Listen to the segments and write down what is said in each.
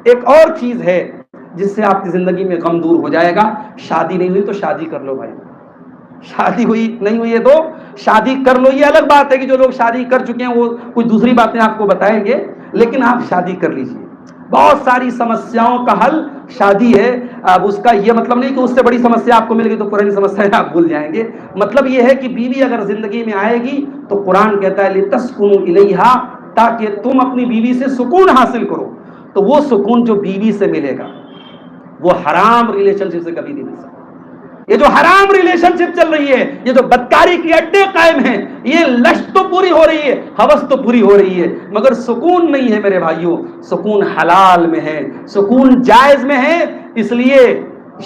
ایک اور چیز ہے جس سے آپ کی زندگی میں غم دور ہو جائے گا. شادی نہیں ہوئی تو شادی کر لو بھائی. شادی ہوئی نہیں ہوئی ہے تو شادی کر لو. یہ الگ بات ہے کہ جو لوگ شادی کر چکے ہیں وہ کچھ دوسری باتیں آپ کو بتائیں گے, لیکن آپ شادی کر لیجیے. بہت ساری سمسیاؤں کا حل شادی ہے. اب اس کا یہ مطلب نہیں کہ اس سے بڑی سمسیا آپ کو مل گئی تو پرانی سمسیا آپ بھول جائیں گے. مطلب یہ ہے کہ بیوی اگر زندگی میں آئے گی تو قرآن کہتا ہے لِتَسْكُنُوا إِلَيْهَا, تاکہ تم اپنی بیوی سے سکون حاصل کرو. تو وہ سکون جو بیوی سے ملے گا وہ حرام ریلیشن شپ سے کبھی نہیں مل سکتا. یہ جو حرام ریلیشن شپ چل رہی ہے, یہ جو بدکاری کی اڈے قائم ہیں, یہ لشت تو پوری ہو رہی ہے, ہوس تو پوری ہو رہی ہے, مگر سکون نہیں ہے میرے بھائیوں. سکون حلال میں ہے, سکون جائز میں ہے. اس لیے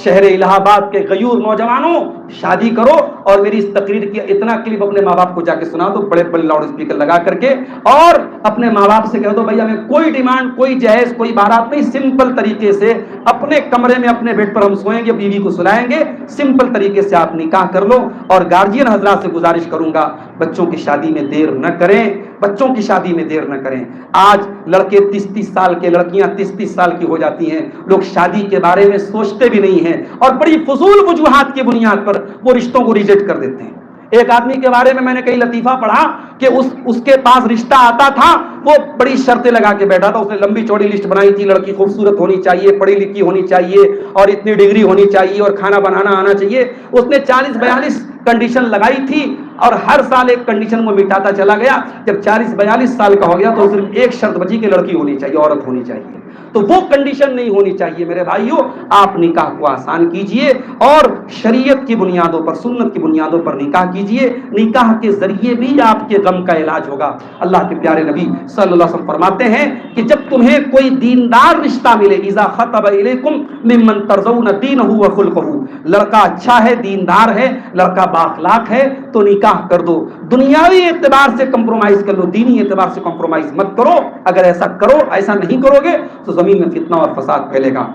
شہر الہ آباد کے غیور نوجوانوں شادی کرو, اور میری اس تقریر کی اتنا کلپ اپنے ماں باپ کو جا کے سنا دو بڑے بڑے لاؤڈ اسپیکر لگا کر کے, اور اپنے ماں باپ سے کہہ دو بھائی ہمیں کوئی ڈیمانڈ, کوئی جہیز, کوئی بارات نہیں, سمپل طریقے سے اپنے کمرے میں اپنے بیڈ پر ہم سوئیں گے, بیوی کو سلائیں گے, سمپل طریقے سے آپ نکاح کر لو. اور گارجین حضرات سے گزارش کروں گا بچوں کی شادی میں دیر نہ کریں, بچوں کی شادی میں دیر نہ کریں. آج لڑکے 30-30 سال کے, لڑکیاں 30-30 سال کی ہو جاتی ہیں, لوگ شادی کے بارے میں سوچتے بھی نہیں ہیں, اور بڑی فضول وجوہات کی بنیاد پر وہ رشتوں کو ریجیکٹ کر دیتے ہیں. ایک آدمی کے بارے میں نے کئی لطیفہ پڑھا کہ اس کے پاس رشتہ آتا تھا, وہ بڑی شرطیں لگا کے بیٹھا تھا. اس نے لمبی چوڑی لسٹ بنائی تھی, لڑکی خوبصورت ہونی چاہیے, پڑھی لکھی ہونی چاہیے, اور اتنی ڈگری ہونی چاہیے, اور کھانا بنانا آنا چاہیے. اس نے 40-42 کنڈیشن لگائی تھی, اور ہر سال ایک کنڈیشن کو مٹاتا چلا گیا. جب 40-42 سال کا ہو گیا تو صرف ایک شرط بچی کہ لڑکی ہونی چاہیے, عورت ہونی چاہیے. تو وہ کنڈیشن نہیں ہونی چاہیے میرے بھائیوں. آپ نکاح کو آسان کیجئے, اور شریعت کی بنیادوں پر, سنت کی بنیادوں پر نکاح کیجئے. نکاح کے ذریعے بھی آپ کے غم کا علاج ہوگا. اللہ کے پیارے نبی صلی اللہ علیہ وسلم فرماتے ہیں کہ جب تمہیں کوئی دیندار رشتہ ملے, اذا خطب الیکم ممن ترضون دینہ وخلقہ, لڑکا اچھا ہے, دیندار ہے, لڑکا بااخلاق ہے, تو نکاح کر دو. دنیاوی اعتبار سے کمپرومائز کر لو, دینی اعتبار سے کمپرومائز مت کرو. اگر ایسا کرو, ایسا نہیں کرو گے تو زمین میں فتنہ اور فساد پھیلے گا.